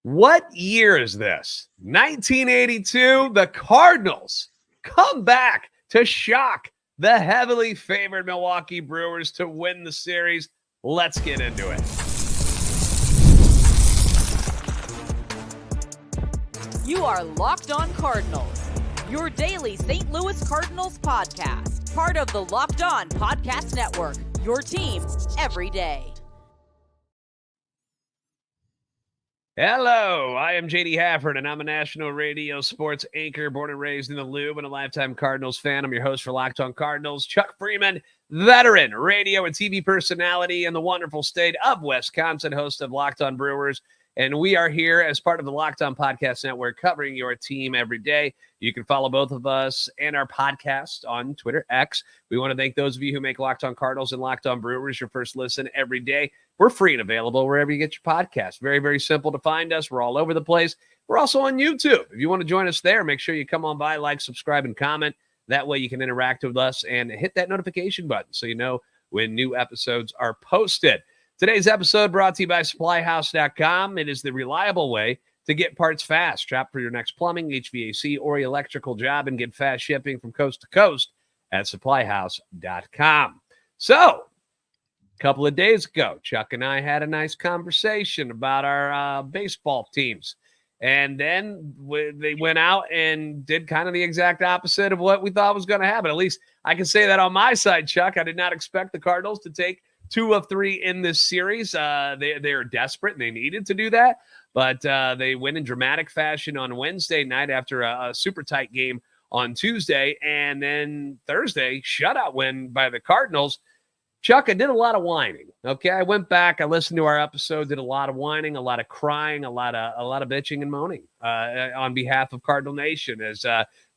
What year is this? 1982, the Cardinals come back to shock the heavily favored Milwaukee Brewers to win the series. Let's get into it. You are Locked On Cardinals, your daily St. Louis Cardinals podcast, part of the Locked On Podcast Network, your team every day. Hello, I am JD Hafford, and I'm a national radio sports anchor, born and raised in the Loop, and a lifetime Cardinals fan. I'm your host for Locked On Cardinals, Chuck Freeman, veteran radio and TV personality in the wonderful state of Wisconsin, host of Locked On Brewers. And we are here as part of the Locked On Podcast Network, covering your team every day. You can follow both of us and our podcast on Twitter, X. We want to thank those of you who make Locked On Cardinals and Locked On Brewers your first listen every day. We're free and available wherever you get your podcast. Very, very simple to find us. We're all over the place. We're also on YouTube. If you want to join us there, make sure you come on by, like, subscribe, and comment. That way you can interact with us and hit that notification button so you know when new episodes are posted. Today's episode brought to you by SupplyHouse.com. It is the reliable way to get parts fast. Shop for your next plumbing, HVAC, or electrical job and get fast shipping from coast to coast at SupplyHouse.com. So, a couple of days ago, Chuck and I had a nice conversation about our baseball teams. And then they went out and did kind of the exact opposite of what we thought was going to happen. At least I can say that on my side, Chuck. I did not expect the Cardinals to take 2 of 3 in this series. They are desperate and they needed to do that, but they win in dramatic fashion on Wednesday night after a super tight game on Tuesday, and then Thursday shutout win by the Cardinals. Chuck, I did a lot of whining. Okay, I went back, I listened to our episode, did a lot of whining, a lot of crying, a lot of bitching and moaning on behalf of Cardinal Nation as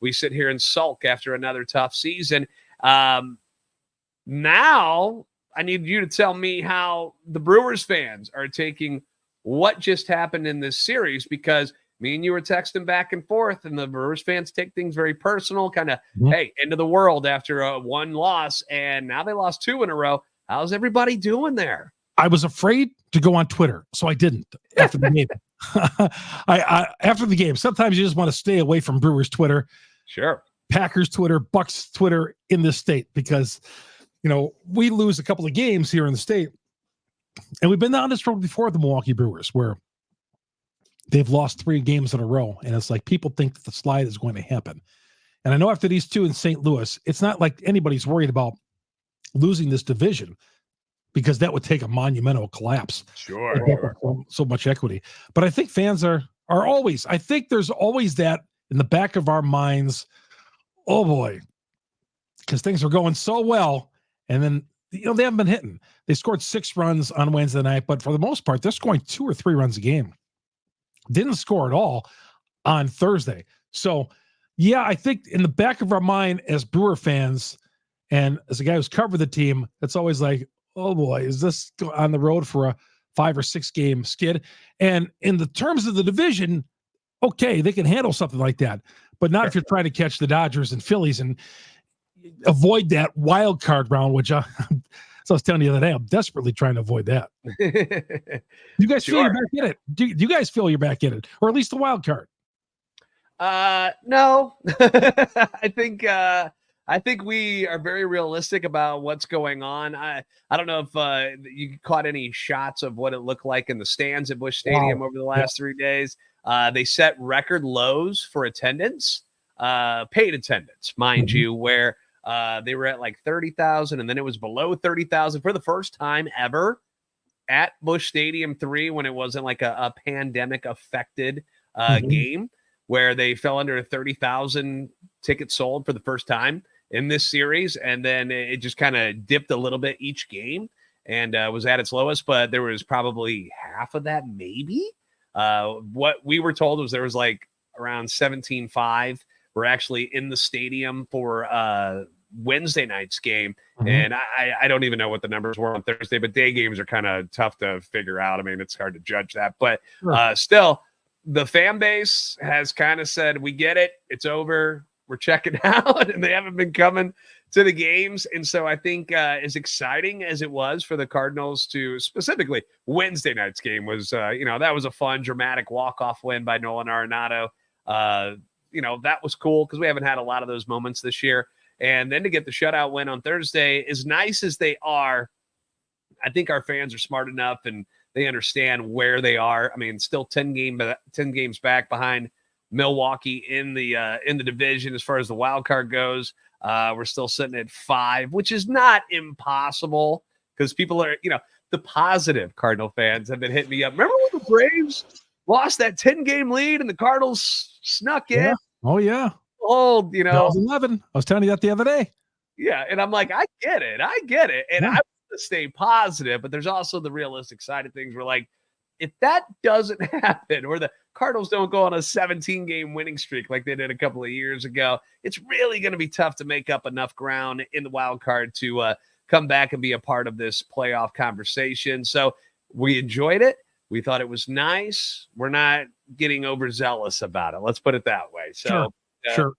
we sit here and sulk after another tough season. Now I need you to tell me how the Brewers fans are taking what just happened in this series, because me and you were texting back and forth, and the Brewers fans take things very personal, kind of, hey, end of the world after a 1 loss, and now they lost 2 in a row. How's everybody doing there? I was afraid to go on Twitter, so I didn't after the game. After the game, sometimes you just want to stay away from Brewers Twitter. Sure. Packers Twitter, Bucks Twitter in this state, because we lose a couple of games here in the state. And we've been down this road before, the Milwaukee Brewers, where they've lost 3 games in a row. And it's like people think that the slide is going to happen. And I know after these 2 in St. Louis, it's not like anybody's worried about losing this division, because that would take a monumental collapse. Sure. So much equity. But I think fans are always, I think there's always that in the back of our minds. Oh boy, because things are going so well. And then, they haven't been hitting. They scored 6 runs on Wednesday night, but for the most part, they're scoring 2 or 3 runs a game. Didn't score at all on Thursday. So, yeah, I think in the back of our mind as Brewer fans, and as a guy who's covered the team, it's always like, oh boy, is this on the road for a 5 or 6 game skid? And in the terms of the division, okay, they can handle something like that, but not if you're trying to catch the Dodgers and Phillies and avoid that wild card round, which so I was telling you the other day, I'm desperately trying to avoid that. You guys feel you're back in it? Do you guys feel you're back in it, or at least the wild card? No. I think we are very realistic about what's going on. I don't know if you caught any shots of what it looked like in the stands at Busch Stadium over the last 3 days. They set record lows for attendance, paid attendance, mind you, where they were at like 30,000, and then it was below 30,000 for the first time ever at Busch Stadium 3, when it wasn't like a pandemic affected game, where they fell under 30,000 tickets sold for the first time in this series. And then it just kind of dipped a little bit each game and was at its lowest, but there was probably half of that, maybe. What we were told was there was like around 17.5 were actually in the stadium for Wednesday night's game. And I don't even know what the numbers were on Thursday, but day games are kind of tough to figure out. I mean, it's hard to judge that, but still, the fan base has kind of said, we get it. It's over. We're checking out, and they haven't been coming to the games. And so I think as exciting as it was for the Cardinals to specifically Wednesday night's game was, that was a fun, dramatic walk-off win by Nolan Arenado. That was cool because we haven't had a lot of those moments this year. And then to get the shutout win on Thursday, as nice as they are, I think our fans are smart enough and they understand where they are. I mean, still 10 games back behind Milwaukee in the division as far as the wild card goes. We're still sitting at 5, which is not impossible because people are, the positive Cardinal fans have been hitting me up. Remember when the Braves lost that 10-game lead and the Cardinals snuck in? Yeah. Oh, yeah. Old, 2011. I was telling you that the other day. Yeah, and I'm like, I get it. And I want to stay positive, but there's also the realistic side of things where, like, if that doesn't happen or the Cardinals don't go on a 17-game winning streak like they did a couple of years ago, it's really going to be tough to make up enough ground in the wild card to come back and be a part of this playoff conversation. So we enjoyed it. We thought it was nice. We're not getting overzealous about it. Let's put it that way. So, sure.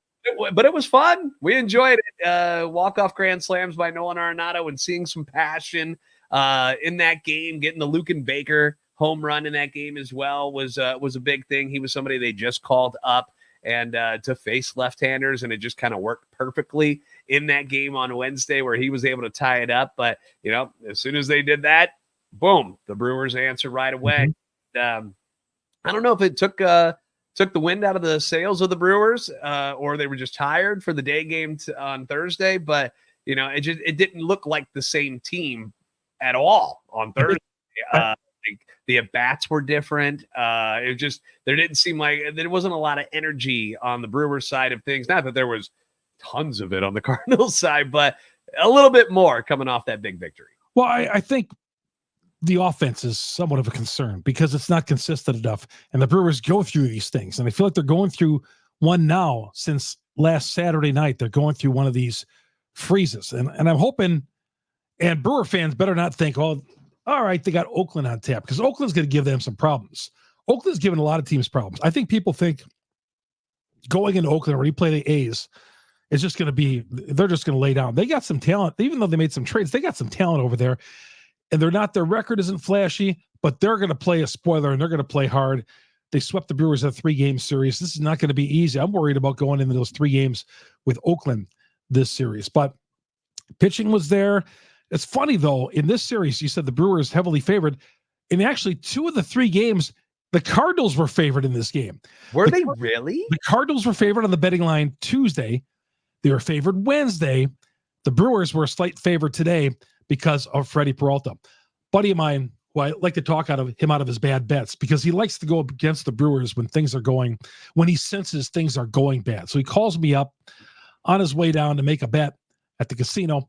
But it was fun. We enjoyed it. Walk-off grand slams by Nolan Arenado and seeing some passion in that game, getting the Luken Baker home run in that game as well was a big thing. He was somebody they just called up and to face left-handers, and it just kind of worked perfectly in that game on Wednesday where he was able to tie it up. But, as soon as they did that, boom, the Brewers answered right away. Mm-hmm. I don't know if it took the wind out of the sails of the Brewers or they were just tired for the day game on Thursday, but, it didn't look like the same team at all on Thursday. The at-bats were different. There didn't seem like there wasn't a lot of energy on the Brewers side of things. Not that there was tons of it on the Cardinals side, but a little bit more coming off that big victory. Well, I think the offense is somewhat of a concern because it's not consistent enough, and the Brewers go through these things, and I feel like they're going through one now since last Saturday night. They're going through one of these freezes, and I'm hoping, and Brewer fans better not think, oh, all right, they got Oakland on tap because Oakland's going to give them some problems. Oakland's given a lot of teams problems. I think people think going into Oakland where you play the A's is just going to be, they're just going to lay down. They got some talent. Even though they made some trades, they got some talent over there. And their record isn't flashy, but they're going to play a spoiler and they're going to play hard. They swept the Brewers in a 3-game series. This is not going to be easy. I'm worried about going into those 3 games with Oakland this series. But pitching was there. It's funny, though, in this series, you said the Brewers heavily favored. And actually, 2 of the 3 games, the Cardinals were favored in this game. Were they really? The Cardinals were favored on the betting line Tuesday. They were favored Wednesday. The Brewers were a slight favorite today because of Freddie Peralta. Buddy of mine, who I like to talk out of his bad bets because he likes to go up against the Brewers when he senses things are going bad. So he calls me up on his way down to make a bet at the casino.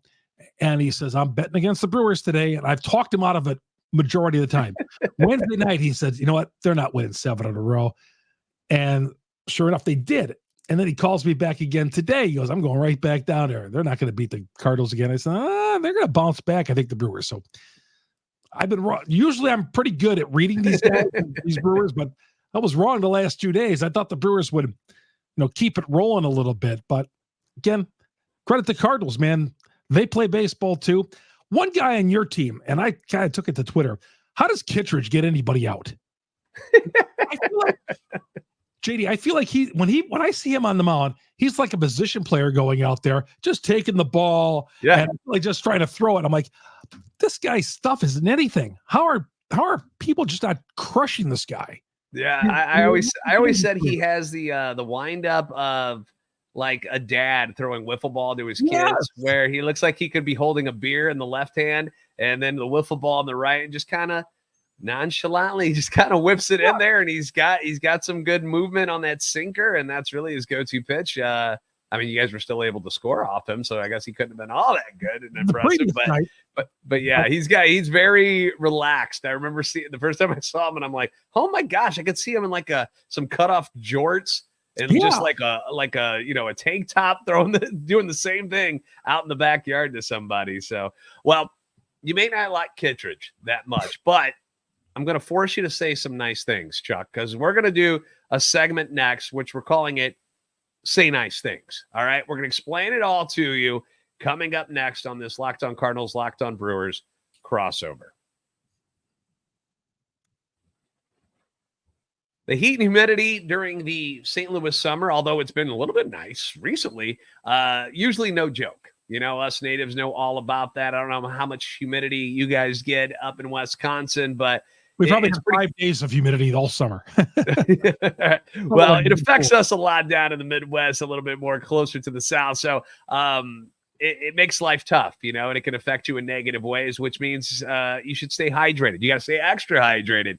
And he says, I'm betting against the Brewers today. And I've talked him out of it majority of the time. Wednesday night, he said, you know what? They're not winning 7 in a row. And sure enough, they did. And then he calls me back again today. He goes, I'm going right back down there. They're not going to beat the Cardinals again. I said, they're going to bounce back. I think the Brewers. So I've been wrong. Usually I'm pretty good at reading these guys, these Brewers, but I was wrong the last 2 days. I thought the Brewers would, keep it rolling a little bit. But again, credit the Cardinals, man. They play baseball too. One guy on your team, and I kind of took it to Twitter. How does Kittredge get anybody out? I feel like, JD, I feel like when I see him on the mound, he's like a position player going out there, just taking the ball and like just trying to throw it. I'm like, this guy's stuff isn't anything. How are people just not crushing this guy? Yeah, I always said he has the wind up of like a dad throwing wiffle ball to his kids, where he looks like he could be holding a beer in the left hand and then the wiffle ball in the right, and just kind of nonchalantly just kind of whips it in there, and he's got some good movement on that sinker, and that's really his go-to pitch. I mean, you guys were still able to score off him, so I guess he couldn't have been all that good and impressive. But yeah, he's very relaxed. I remember seeing the first time I saw him, and I'm like, oh my gosh, I could see him in like some cutoff jorts and just like a tank top doing the same thing out in the backyard to somebody. So, well, you may not like Kittredge that much, but I'm going to force you to say some nice things, Chuck, because we're going to do a segment next, which we're calling it Say Nice Things. All right. We're going to explain it all to you coming up next on this Locked On Cardinals, Locked On Brewers crossover. The heat and humidity during the St. Louis summer, although it's been a little bit nice recently, usually no joke. You know, us natives know all about that. I don't know how much humidity you guys get up in Wisconsin, but we probably have 5 days of humidity all summer. Well, it affects us a lot down in the Midwest, a little bit more closer to the South. So it makes life tough, you know, and it can affect you in negative ways, which means you should stay hydrated. You got to stay extra hydrated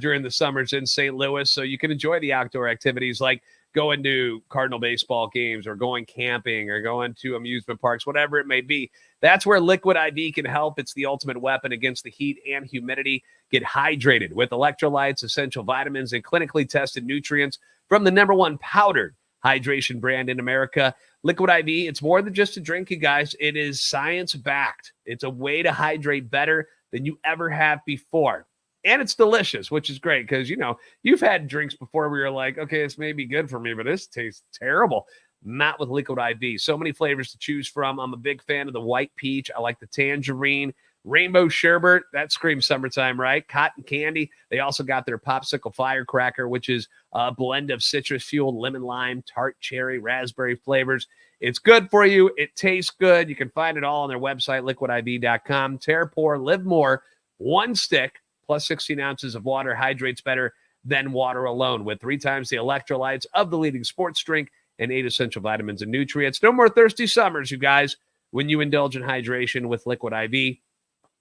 during the summers in St. Louis so you can enjoy the outdoor activities like going to Cardinal baseball games or going camping or going to amusement parks, whatever it may be. That's where Liquid IV can help. It's the ultimate weapon against the heat and humidity. Get hydrated with electrolytes, essential vitamins, and clinically tested nutrients from the #1 powdered hydration brand in America. Liquid IV, it's more than just a drink, you guys. It is science-backed. It's a way to hydrate better than you ever have before. And it's delicious, which is great because, you know, you've had drinks before where you're like, okay, this may be good for me, but this tastes terrible. Not with Liquid IV. So many flavors to choose from. I'm a big fan of the white peach. I like the tangerine. Rainbow sherbet. That screams summertime, right? Cotton candy. They also got their popsicle firecracker, which is a blend of citrus-fueled lemon lime, tart cherry, raspberry flavors. It's good for you. It tastes good. You can find it all on their website, liquidiv.com. Tear, pour, live more. One stick plus 16 ounces of water hydrates better than water alone with 3 times the electrolytes of the leading sports drink and 8 essential vitamins and nutrients. No more thirsty summers, you guys, when you indulge in hydration with Liquid IV.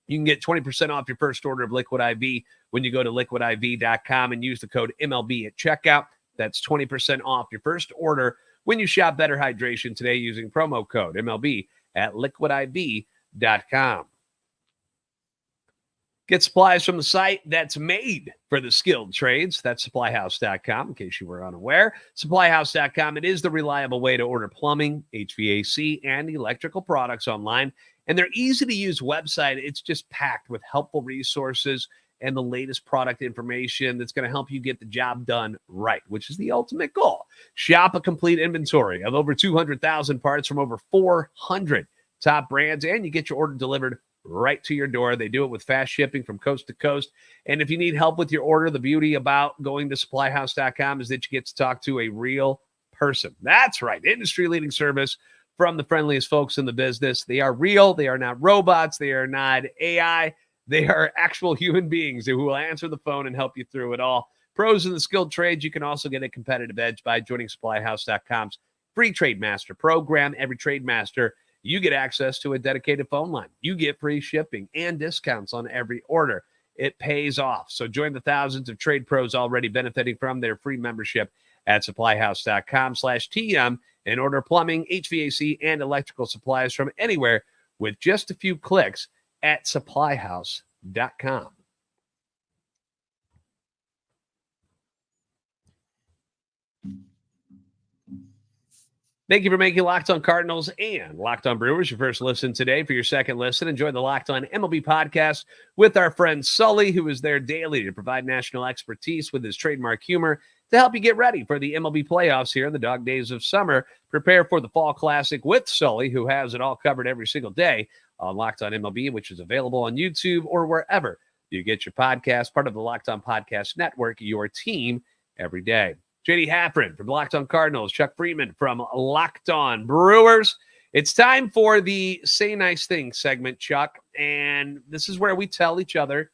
You can get 20% off your first order of Liquid IV when you go to liquidiv.com and use the code MLB at checkout. That's 20% off your first order when you shop Better Hydration today using promo code MLB at liquidiv.com. Get supplies from the site that's made for the skilled trades. That's SupplyHouse.com, in case you were unaware. SupplyHouse.com, it is the reliable way to order plumbing, HVAC, and electrical products online. And their easy-to-use website, it's just packed with helpful resources and the latest product information that's going to help you get the job done right, which is the ultimate goal. Shop a complete inventory of over 200,000 parts from over 400 top brands, and you get your order delivered right to your door. They do it with fast shipping from coast to coast. And if you need help with your order, the beauty about going to SupplyHouse.com is that you get to talk to a real person. That's right. Industry-leading service from the friendliest folks in the business. They are real. They are not robots. They are not AI. They are actual human beings who will answer the phone and help you through it all. Pros in the skilled trades. You can also get a competitive edge by joining SupplyHouse.com's free Trade Master program. Every Trade Master, you get access to a dedicated phone line. You get free shipping and discounts on every order. It pays off. So join the thousands of trade pros already benefiting from their free membership at supplyhouse.com/TM and order plumbing, HVAC, and electrical supplies from anywhere with just a few clicks at supplyhouse.com. Thank you for making Locked On Cardinals and Locked On Brewers your first listen today. For your second listen, enjoy the Locked On MLB podcast with our friend Sully, who is there daily to provide national expertise with his trademark humor to help you get ready for the MLB playoffs here in the dog days of summer. Prepare for the Fall Classic with Sully, who has it all covered every single day on Locked On MLB, which is available on YouTube or wherever you get your podcast. Part of the Locked On Podcast Network, your team every day. JD Haffron from Locked On Cardinals, Chuck Freeman from Locked On Brewers. It's time for the Say Nice Things segment, Chuck. And this is where we tell each other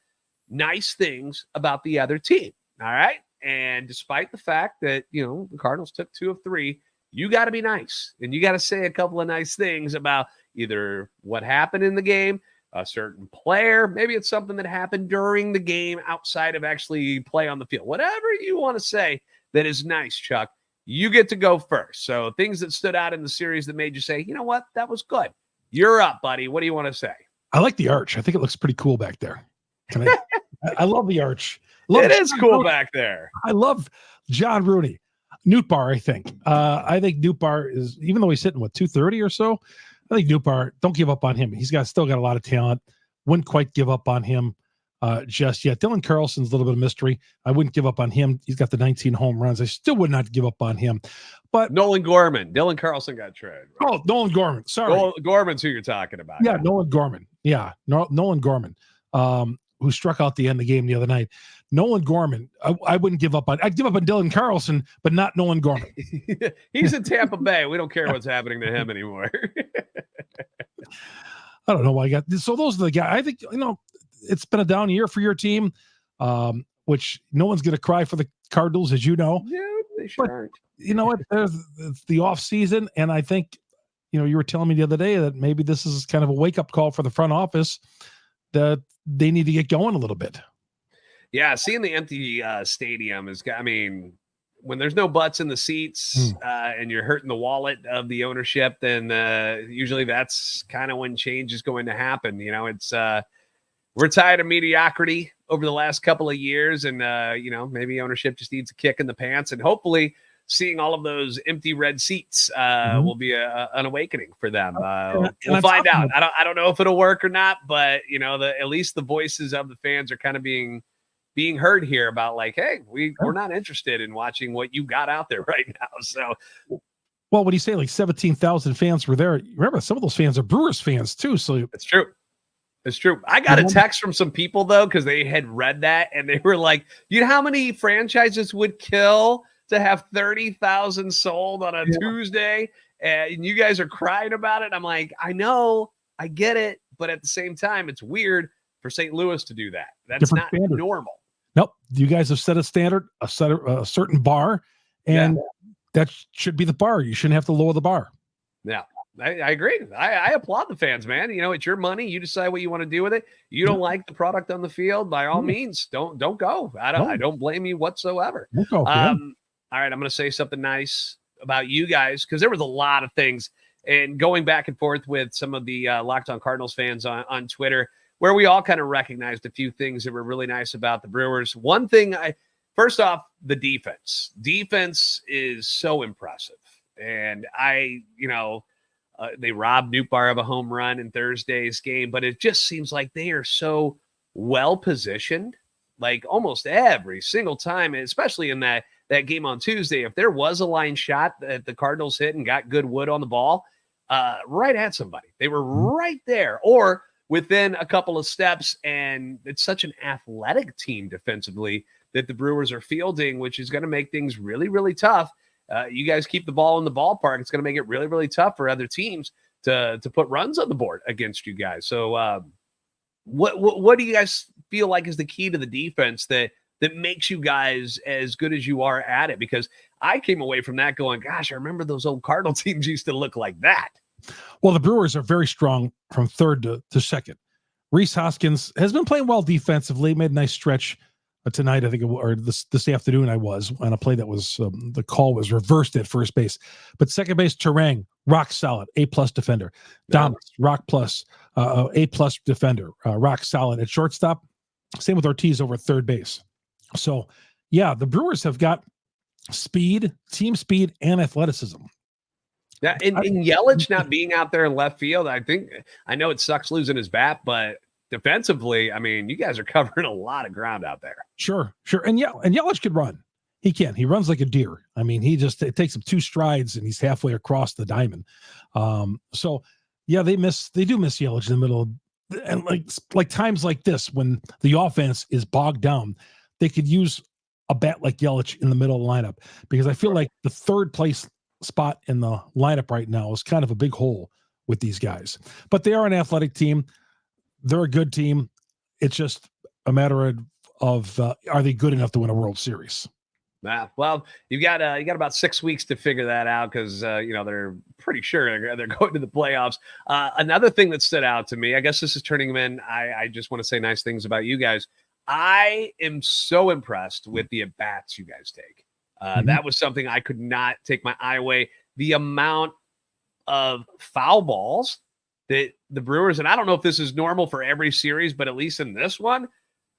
nice things about the other team. All right. And despite the fact that, you know, the Cardinals took 2 of 3, you got to be nice. And you got to say a couple of nice things about either what happened in the game, a certain player, maybe it's something that happened during the game outside of actually play on the field. Whatever you want to say that is nice, Chuck, you get to go first. So things that stood out in the series that made you say, you know what, that was good. You're up, buddy. What do you want to say? I like the arch. I think it looks pretty cool back there. I love the arch. It is cool back there. I love John Rooney. Nootbaar, I think. I think Nootbaar is, even though he's hitting, 230 or so, I think Nootbaar, don't give up on him. He's still got a lot of talent. Wouldn't quite give up on him. just yet. Dylan Carlson's a little bit of mystery. I wouldn't give up on him. He's got the 19 home runs. I still would not give up on him. But Nolan Gorman. Dylan Carlson got traded. Right? Oh, Nolan Gorman. Sorry. Gorman's who you're talking about. Yeah, Nolan Gorman. Yeah, Nolan Gorman, who struck out the end of the game the other night. Nolan Gorman, I wouldn't give up on. I'd give up on Dylan Carlson, but not Nolan Gorman. He's in Tampa Bay. We don't care what's happening to him anymore. I don't know why I got this. So those are the guys. I think, it's been a down year for your team, which no one's going to cry for the Cardinals, as you know. Yeah, they sure aren't. You know what? It's the off season, and I think, you were telling me the other day that maybe this is kind of a wake up call for the front office that they need to get going a little bit. Yeah, seeing the empty stadium is, when there's no butts in the seats and you're hurting the wallet of the ownership, then usually that's kind of when change is going to happen. It's we're tired of mediocrity over the last couple of years, and maybe ownership just needs a kick in the pants, and hopefully seeing all of those empty red seats will be an awakening for them. We'll find out. I don't know if it'll work or not, but at least the voices of the fans are kind of being heard here about like, hey, we're not interested in watching what you got out there right now. So, well, when you say like 17,000 fans were there, remember some of those fans are Brewers fans too. So it's true. It's true. I got a text from some people though, because they had read that and they were like, you know how many franchises would kill to have 30,000 sold on a Tuesday, and you guys are crying about it? I'm like, I know, I get it, but at the same time, it's weird for St. Louis to do that. That's different not standard. Normal. Nope. You guys have set a standard, a certain bar, and that should be the bar. You shouldn't have to lower the bar. Yeah, I agree. I applaud the fans, man. It's your money. You decide what you want to do with it. You don't like the product on the field, by all means, don't go. I don't blame you whatsoever. Don't go, all right, I'm going to say something nice about you guys, because there was a lot of things, and going back and forth with some of the Locked On Cardinals fans on Twitter, where we all kind of recognized a few things that were really nice about the Brewers. One thing, first off, the defense. Defense is so impressive. And they robbed Nootbaar of a home run in Thursday's game, but it just seems like they are so well positioned, like almost every single time, especially in that game on Tuesday. If there was a line shot that the Cardinals hit and got good wood on the ball, right at somebody, they were right there, or within a couple of steps. And it's such an athletic team defensively that the Brewers are fielding, which is going to make things really, really tough. You guys keep the ball in the ballpark, it's going to make it really, really tough for other teams to put runs on the board against you guys. So what do you guys feel like is the key to the defense that makes you guys as good as you are at it? Because I came away from that going, gosh, I remember those old Cardinal teams used to look like that. Well, the Brewers are very strong from third to second. Rhys Hoskins has been playing well defensively, made a nice stretch tonight, I think, or this afternoon. I was on a play that was the call was reversed at first base, but second base, Terang, rock solid, A+ defender. Thomas, rock plus, A+ defender, rock solid at shortstop. Same with Ortiz over at third base. So yeah, the Brewers have got speed, team speed, and athleticism. Yeah, and Yelich not being out there in left field, I know it sucks losing his bat, but defensively, you guys are covering a lot of ground out there. Sure. And Yelich could run. He can. He runs like a deer. It takes him 2 strides and he's halfway across the diamond. So yeah, they do miss Yelich in the middle, and like times like this when the offense is bogged down, they could use a bat like Yelich in the middle of the lineup, because I feel like the third place spot in the lineup right now is kind of a big hole with these guys. But they are an athletic team. They're a good team. It's just a matter of are they good enough to win a World Series? Well, you got about 6 weeks to figure that out, because they're pretty sure they're going to the playoffs. Another thing that stood out to me, I guess this is turning them in. I just want to say nice things about you guys. I am so impressed with the at-bats you guys take. That was something I could not take my eye away. The amount of foul balls that the Brewers, and I don't know if this is normal for every series, but at least in this one,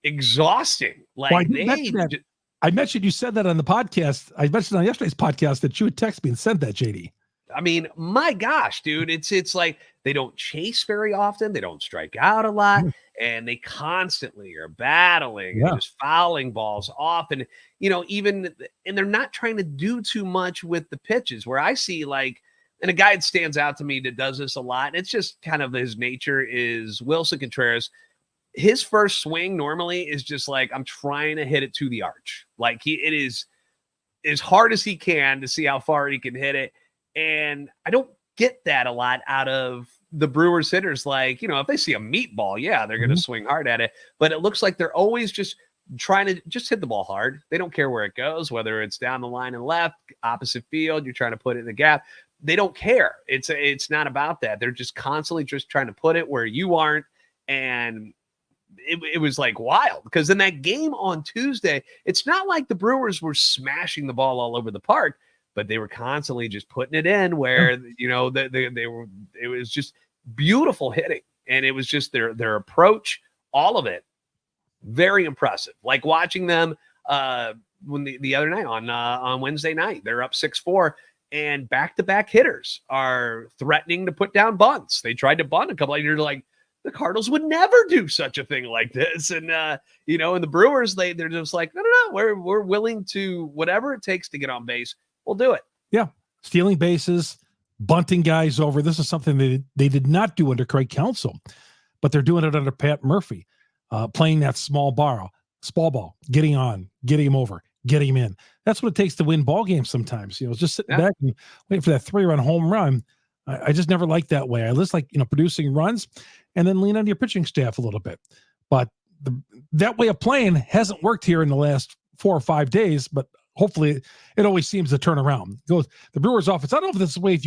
exhausting. I mentioned you said that on the podcast. I mentioned on yesterday's podcast that you would text me and sent that, JD. I mean, my gosh, dude, it's like they don't chase very often. They don't strike out a lot, and they constantly are battling and just fouling balls off. And, and they're not trying to do too much with the pitches where I see and a guy that stands out to me that does this a lot. And it's just kind of his nature is Wilson Contreras. His first swing normally is just like, I'm trying to hit it to the arch. Like it is as hard as he can to see how far he can hit it. And I don't get that a lot out of the Brewers hitters. Like, if they see a meatball, they're going to swing hard at it. But it looks like they're always just trying to just hit the ball hard. They don't care where it goes, whether it's down the line and left, opposite field, you're trying to put it in the gap. They don't care. It's not about that. They're just constantly just trying to put it where you aren't. And it was like wild because in that game on Tuesday, it's not like the Brewers were smashing the ball all over the park, but they were constantly just putting it in where, they were, it was just beautiful hitting. And it was just their approach, all of it, very impressive. Like watching them when the other night on Wednesday night, they're up 6-4 and back-to-back hitters are threatening to put down bunts. They tried to bunt a couple of years, like the Cardinals would never do such a thing like this. And, and the Brewers, they're just like, no, we're willing to whatever it takes to get on base. We'll do it. Yeah. Stealing bases, bunting guys over. This is something they did not do under Craig Counsell, but they're doing it under Pat Murphy, playing that small ball, getting on, getting him over, getting him in. That's what it takes to win ball games sometimes. Just sitting back and waiting for that 3-run home run. I just never liked that way. I just like, producing runs and then lean on your pitching staff a little bit. But that way of playing hasn't worked here in the last 4 or 5 days, but hopefully it always seems to turn around. The Brewers offense, I don't know if this is the way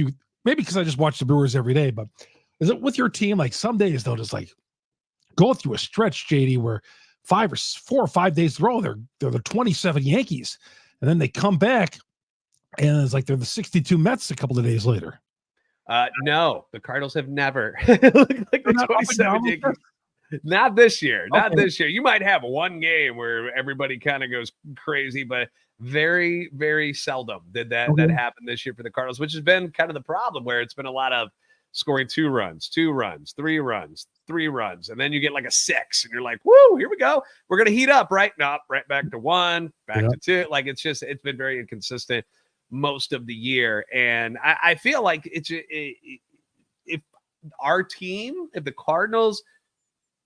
maybe because I just watch the Brewers every day, but is it with your team? Like some days they'll just like go through a stretch, JD, where 4 or 5 days in a row, they're the 27 Yankees. And then they come back and it's like they're the 62 Mets a couple of days later. No, the Cardinals have never looked like the 27 Yankees. Not this year. Not this year. You might have one game where everybody kind of goes crazy, but very, very seldom did that happen this year for the Cardinals, which has been kind of the problem where it's been a lot of scoring 2 runs, 3 runs, and then you get like a 6 and you're like, woo, here we go. We're going to heat up, right? No, right back to 1, back to 2. Like it's been very inconsistent most of the year. And I feel like if our team, if the Cardinals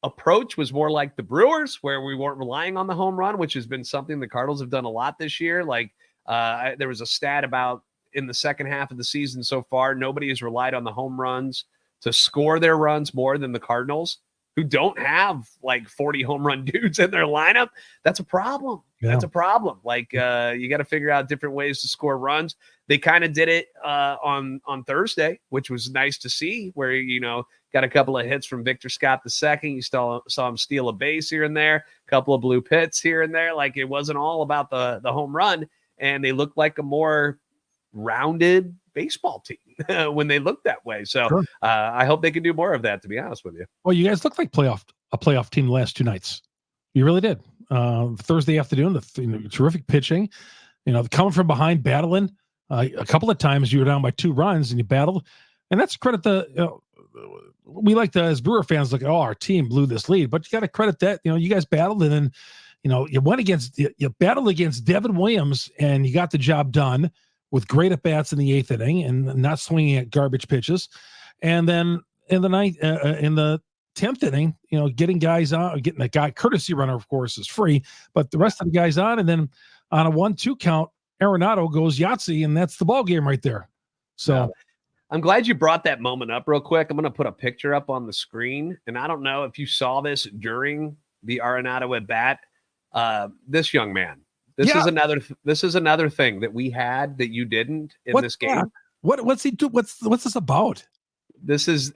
approach was more like the Brewers, where we weren't relying on the home run, which has been something the Cardinals have done a lot this year. Like there was a stat about in the second half of the season so far, nobody has relied on the home runs to score their runs more than the Cardinals, who don't have like 40 home run dudes in their lineup. That's a problem. Yeah. That's a problem. Like you got to figure out different ways to score runs. They kind of did it on Thursday, which was nice to see, where, got a couple of hits from Victor Scott II. You saw him steal a base here and there, a couple of blue pits here and there. Like it wasn't all about the home run, and they looked like a more rounded baseball team when they look that way. So sure. I hope they can do more of that, to be honest with you. Well, you guys look like a playoff team the last 2 nights. You really did. Thursday afternoon, the terrific pitching, coming from behind, battling. A couple of times you were down by 2 runs and you battled. And that's credit we like to, as Brewer fans, look, our team blew this lead, but you got to credit that, you guys battled, and then, you battled against Devin Williams and you got the job done with great at-bats in the 8th inning and not swinging at garbage pitches. And then in the 10th inning, getting guys on, getting a guy, courtesy runner, of course, is free, but the rest of the guys on, and then on a 1-2 count, Arenado goes Yahtzee, and that's the ball game right there. So I'm glad you brought that moment up real quick. I'm going to put a picture up on the screen, and I don't know if you saw this during the Arenado at bat. This young man, this is another thing that we had that you didn't in this game. What's he do? What's this about? This is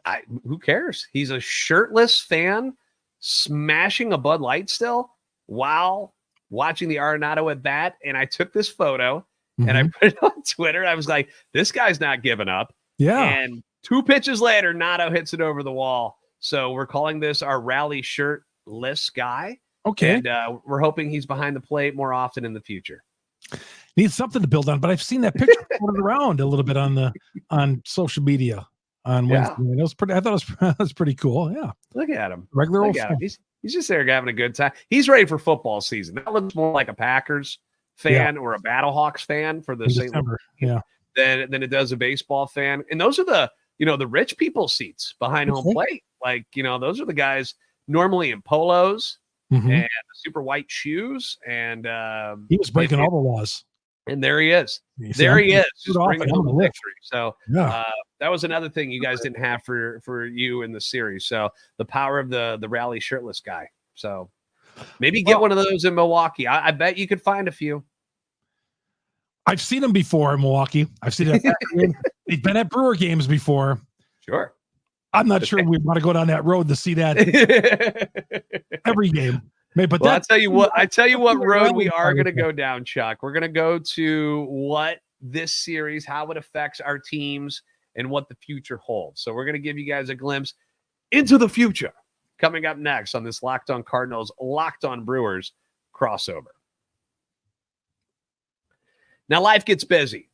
who cares? He's a shirtless fan smashing a Bud Light still while watching the Arenado at bat. And I took this photo and I put it on Twitter. I was like, this guy's not giving up. Yeah. And 2 pitches later, Nato hits it over the wall. So we're calling this our rally Shirtless Guy. Okay. And we're hoping he's behind the plate more often in the future. Needs something to build on. But I've seen that picture floated around a little bit on social media on Wednesday. Yeah. It was pretty. I thought it was pretty cool. Yeah. Look at him. Regular old Look at fan. him. He's just there having a good time. He's ready for football season. That looks more like a Packers fan or a Battlehawks fan for the St. Louis than it does a baseball fan. And those are the rich people seats behind home plate. Like, those are the guys normally in polos and super white shoes. And he was breaking all the laws. And there he is. There he is. Just bringing home the victory. So that was another thing you guys didn't have for you in the series. So the power of the rally shirtless guy. So maybe get one of those in Milwaukee. I bet you could find a few. I've seen them before in Milwaukee. I've seen it. They've been at Brewer games before. Sure. I'm not sure we want to go down that road to see that every game. But I tell you what road we are going to go down, Chuck. We're going to go to what this series, how it affects our teams, and what the future holds. So we're going to give you guys a glimpse into the future coming up next on this Locked On Cardinals, Locked On Brewers crossover. Now, life gets busy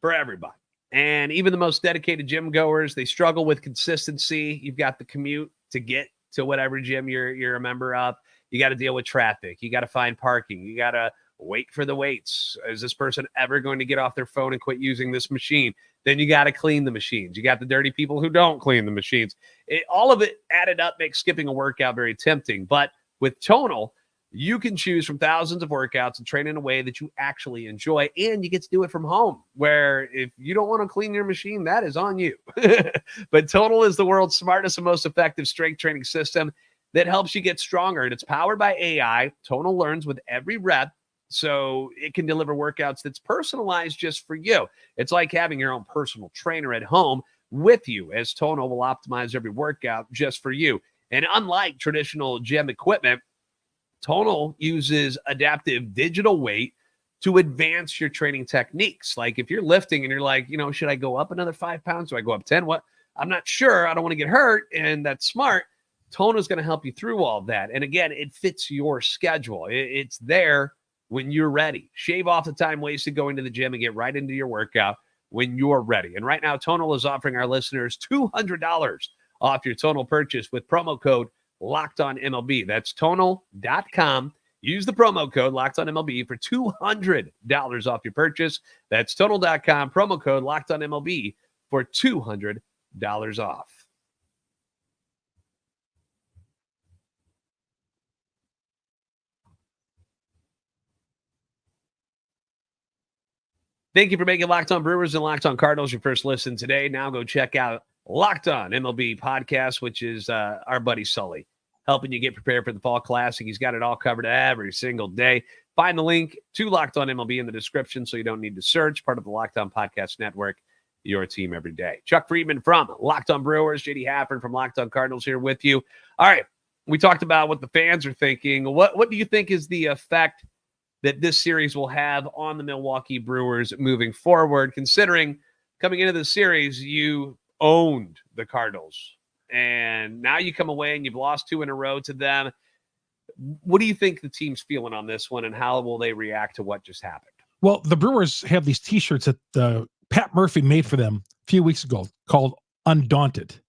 for everybody. And even the most dedicated gym goers, they struggle with consistency. You've got the commute to get to whatever gym you're a member of. You got to deal with traffic. You got to find parking. You got to wait for the weights. Is this person ever going to get off their phone and quit using this machine? Then you got to clean the machines. You got the dirty people who don't clean the machines. All of it added up makes skipping a workout very tempting. But with Tonal, you can choose from thousands of workouts and train in a way that you actually enjoy, and you get to do it from home, where if you don't want to clean your machine, that is on you. But Tonal is the world's smartest and most effective strength training system that helps you get stronger, and it's powered by AI. Tonal learns with every rep, so it can deliver workouts that's personalized just for you. It's like having your own personal trainer at home with you, as Tonal will optimize every workout just for you. And unlike traditional gym equipment, Tonal uses adaptive digital weight to advance your training techniques. Like if you're lifting and you're like, should I go up another 5 pounds? Do I go up 10? What? I'm not sure. I don't want to get hurt. And that's smart. Tonal is going to help you through all of that. And again, it fits your schedule. It's there when you're ready. Shave off the time wasted going to the gym and get right into your workout when you're ready. And right now, Tonal is offering our listeners $200 off your Tonal purchase with promo code Locked On MLB. That's Tonal.com. Use the promo code Locked On MLB for $200 off your purchase. That's Tonal.com. Promo code Locked On MLB for $200 off. Thank you for making Locked On Brewers and Locked On Cardinals your first listen today. Now go check out Locked On MLB podcast, which is our buddy Sully, helping you get prepared for the Fall Classic. He's got it all covered every single day. Find the link to Locked On MLB in the description so you don't need to search. Part of the Locked On Podcast Network, your team every day. Chuck Friedman from Locked On Brewers, JD Haffern from Locked On Cardinals here with you. All right, we talked about what the fans are thinking. What do you think is the effect that this series will have on the Milwaukee Brewers moving forward, considering coming into the series, you owned the Cardinals, and now you come away and you've lost 2 in a row to them. What do you think the team's feeling on this one, and how will they react to what just happened? Well, the Brewers have these T-shirts that Pat Murphy made for them a few weeks ago called Undaunted.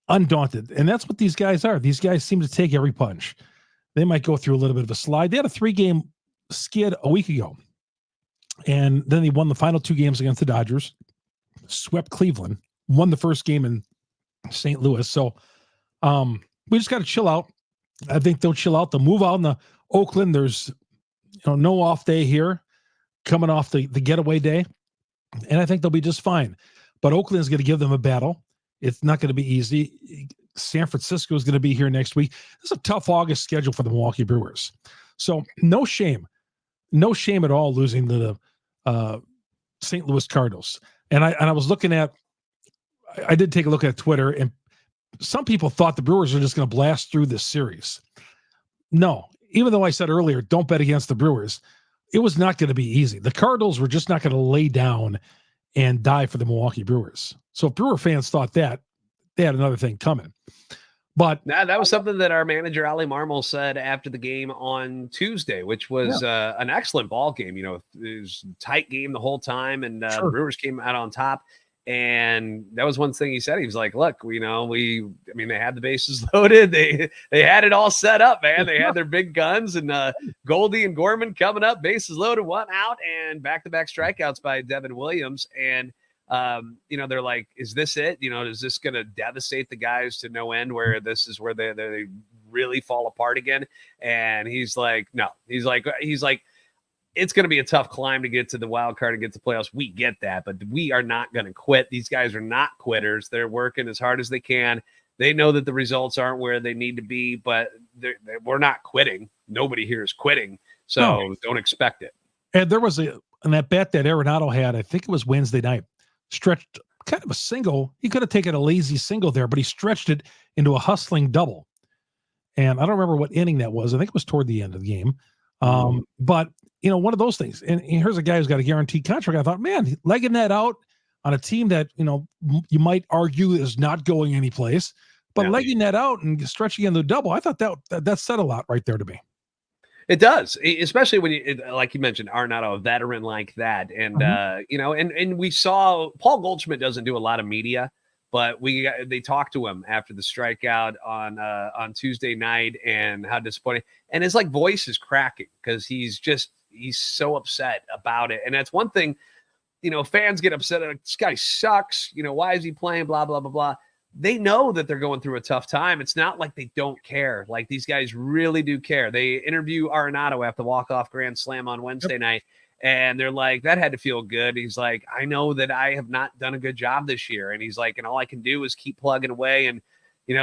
Undaunted. And that's what these guys are. These guys seem to take every punch. They might go through a little bit of a slide. They had a 3-game skid a week ago, and then they won the final 2 games against the Dodgers, swept Cleveland, won the first game in St. Louis. So we just got to chill out. I think they'll chill out. They'll move out into Oakland. There's no off day here, coming off the getaway day, and I think they'll be just fine. But Oakland is going to give them a battle. It's not going to be easy. San Francisco is going to be here next week. This is a tough August schedule for the Milwaukee Brewers. So no shame at all losing to the St. Louis Cardinals. And I was looking at, I did take a look at Twitter, and some people thought the Brewers are just going to blast through this series. No, even though I said earlier, don't bet against the Brewers, it was not going to be easy. The Cardinals were just not going to lay down and die for the Milwaukee Brewers. So if Brewer fans thought that, they had another thing coming. But that was something that our manager, Ali Marmol, said after the game on Tuesday, which was an excellent ball game. It was a tight game the whole time, and the Brewers came out on top. And that was one thing he said. He was like, look, they had the bases loaded. They had it all set up, man. They had their big guns, and Goldie and Gorman coming up, bases loaded, 1 out, and back-to-back strikeouts by Devin Williams. And they're like, is this it? Is this going to devastate the guys to no end, where this is where they really fall apart again? And he's like, no. He's like, it's going to be a tough climb to get to the wild card and get to playoffs. We get that, but we are not going to quit. These guys are not quitters. They're working as hard as they can. They know that the results aren't where they need to be, but we're not quitting. Nobody here is quitting, so don't expect it. And there was an at-bat that Arenado had, I think it was Wednesday night, stretched kind of a single. He could have taken a lazy single there, but he stretched it into a hustling double. And I don't remember what inning that was. I think it was toward the end of the game. But one of those things. And here's a guy who's got a guaranteed contract. I thought, man, legging that out on a team that, you might argue is not going anyplace, but legging that out and stretching into the double, I thought that said a lot right there to me. It does, especially when like you mentioned, Arenado, a veteran like that. And, and we saw Paul Goldschmidt doesn't do a lot of media, but they talked to him after the strikeout on Tuesday night and how disappointing. And his voice is cracking because he's so upset about it. And that's one thing, fans get upset. This guy sucks. Why is he playing? Blah, blah, blah, blah. They know that they're going through a tough time. It's not like they don't care. Like, these guys really do care. They interview Arenado after the walk-off grand slam on Wednesday night, and they're like, that had to feel good. He's like, I know that I have not done a good job this year. And he's like, and all I can do is keep plugging away. And,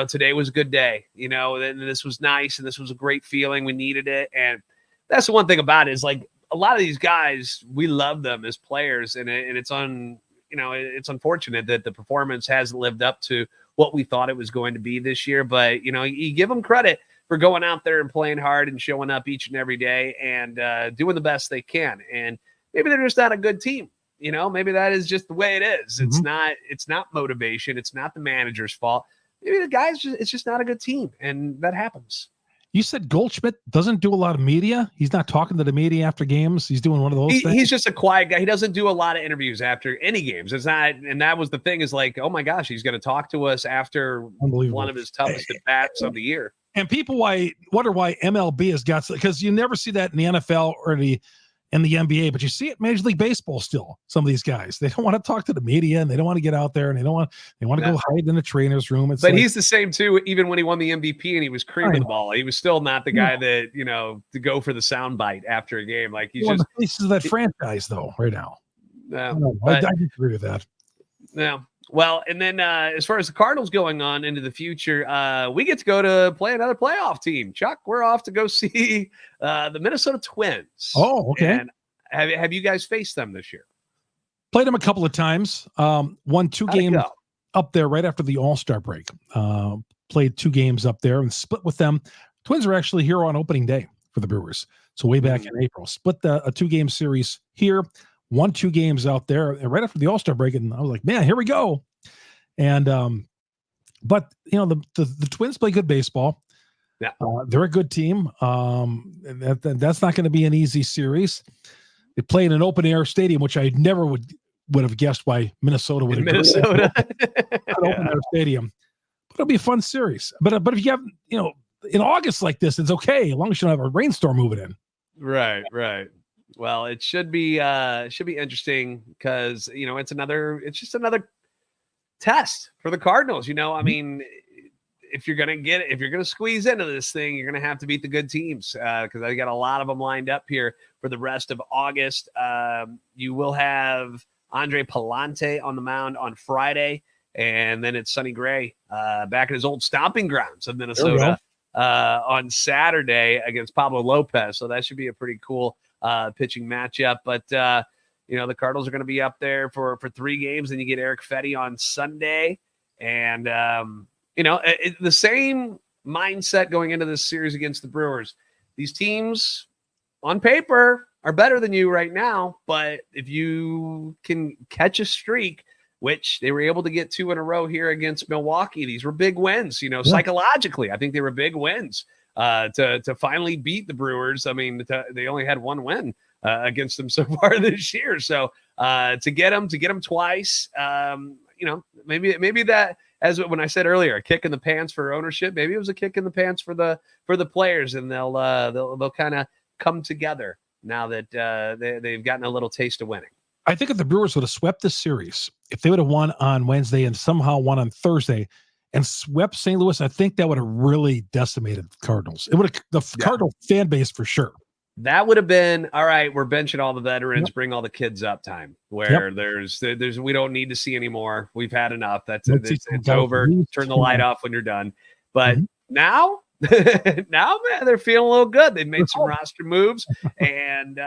today was a good day, and this was nice. And this was a great feeling. We needed it. And that's the one thing about it is, like, a lot of these guys, we love them as players, and it's it's unfortunate that the performance hasn't lived up to what we thought it was going to be this year. But, you give them credit for going out there and playing hard and showing up each and every day and doing the best they can. And maybe they're just not a good team. Maybe that is just the way it is. Mm-hmm. It's not motivation. It's not the manager's fault. Maybe the guys, it's just not a good team. And that happens. You said Goldschmidt doesn't do a lot of media. He's not talking to the media after games. He's doing one of those things. He's just a quiet guy. He doesn't do a lot of interviews after any games. It's not, and that was the thing is like, oh my gosh, he's going to talk to us after one of his toughest at bats of the year. And people wonder why MLB has got, because you never see that in the NFL or in the NBA, but you see it in Major League Baseball still. Some of these guys, they don't want to talk to the media and they don't want to get out there and they want to go hide in the trainer's room. But he's the same too. Even when he won the MVP and he was creaming the ball, he was still not the guy that, to go for the soundbite after a game. Like, he's just the faces of that franchise though right now. I disagree with that. Yeah. Well, and then as far as the Cardinals going on into the future, we get to go to play another playoff team. Chuck, we're off to go see the Minnesota Twins. Oh, okay. And have you guys faced them this year? Played them a couple of times. Won 2 games up there right after the All-Star break. Played 2 games up there and split with them. Twins are actually here on opening day for the Brewers. So way back in April. Split a 2-game series here. Won 2 games out there right after the All-Star break, and I was like, man, here we go. And but the Twins play good baseball. Yeah, they're a good team. That's not going to be an easy series. They play in an open air stadium, which I never would have guessed why Minnesota would have Minnesota an open air stadium. But it'll be a fun series. But if you have in August like this, it's okay as long as you don't have a rainstorm moving in. Right. Well, it should be interesting because it's just another test for the Cardinals. I mean, if you're gonna squeeze into this thing, you're gonna have to beat the good teams because I got a lot of them lined up here for the rest of August. You will have Andre Palante on the mound on Friday, and then it's Sonny Gray back at his old stomping grounds of Minnesota on Saturday against Pablo Lopez. So that should be a pretty cool pitching matchup. But the Cardinals are going to be up there for 3 games. Then you get Eric Fetty on Sunday, and the same mindset going into this series against the Brewers. These teams on paper are better than you right now, but if you can catch a streak, which they were able to get 2 in a row here against Milwaukee. These were big wins, psychologically. I think they were big wins to finally beat the Brewers. I mean, they only had 1 win against them so far this year. So to get them twice, maybe that, as when I said earlier, a kick in the pants for ownership. Maybe it was a kick in the pants for the players, and they'll kind of come together now that they've gotten a little taste of winning. I think if the Brewers would have swept this series, if they would have won on Wednesday and somehow won on Thursday and swept St. Louis, I think that would have really decimated the Cardinals. It would have the Cardinal fan base for sure. That would have been all right. We're benching all the veterans, bring all the kids up time where there's we don't need to see anymore. We've had enough. It's over. Turn the light off when you're done. But now, man, they're feeling a little good. They've made some roster moves, and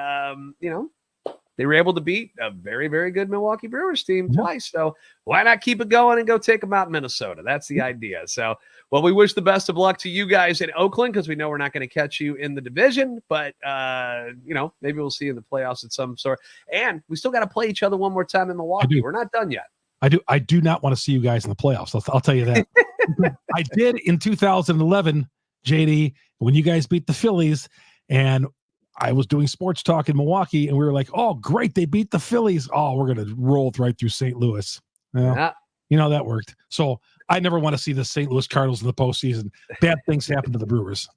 they were able to beat a very, very good Milwaukee Brewers team twice. So why not keep it going and go take them out in Minnesota? That's the idea. So, well, we wish the best of luck to you guys in Oakland, because we know we're not going to catch you in the division, but, maybe we'll see you in the playoffs at some sort. And we still got to play each other one more time in Milwaukee. We're not done yet. I do not want to see you guys in the playoffs. I'll tell you that. I did in 2011, JD, when you guys beat the Phillies, and I was doing sports talk in Milwaukee, and we were like, oh, great, they beat the Phillies. Oh, we're going to roll right through St. Louis. That worked. So I never want to see the St. Louis Cardinals in the postseason. Bad things happen to the Brewers.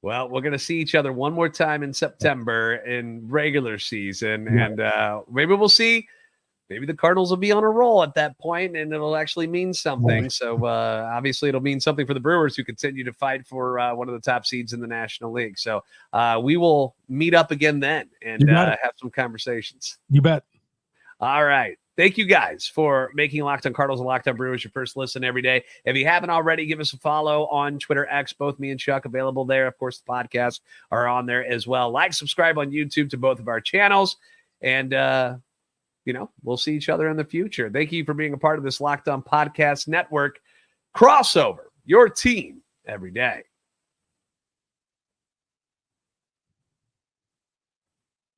Well, we're going to see each other one more time in September in regular season, and maybe we'll see. Maybe the Cardinals will be on a roll at that point, and it'll actually mean something. So obviously it'll mean something for the Brewers, who continue to fight for one of the top seeds in the National League. So we will meet up again then and have some conversations. You bet. All right. Thank you guys for making Locked On Cardinals and Locked On Brewers your first listen every day. If you haven't already, give us a follow on Twitter, X, both me and Chuck available there. Of course, the podcasts are on there as well. Like, subscribe on YouTube to both of our channels, and we'll see each other in the future. Thank you for being a part of this Locked On Podcast Network crossover, your team every day.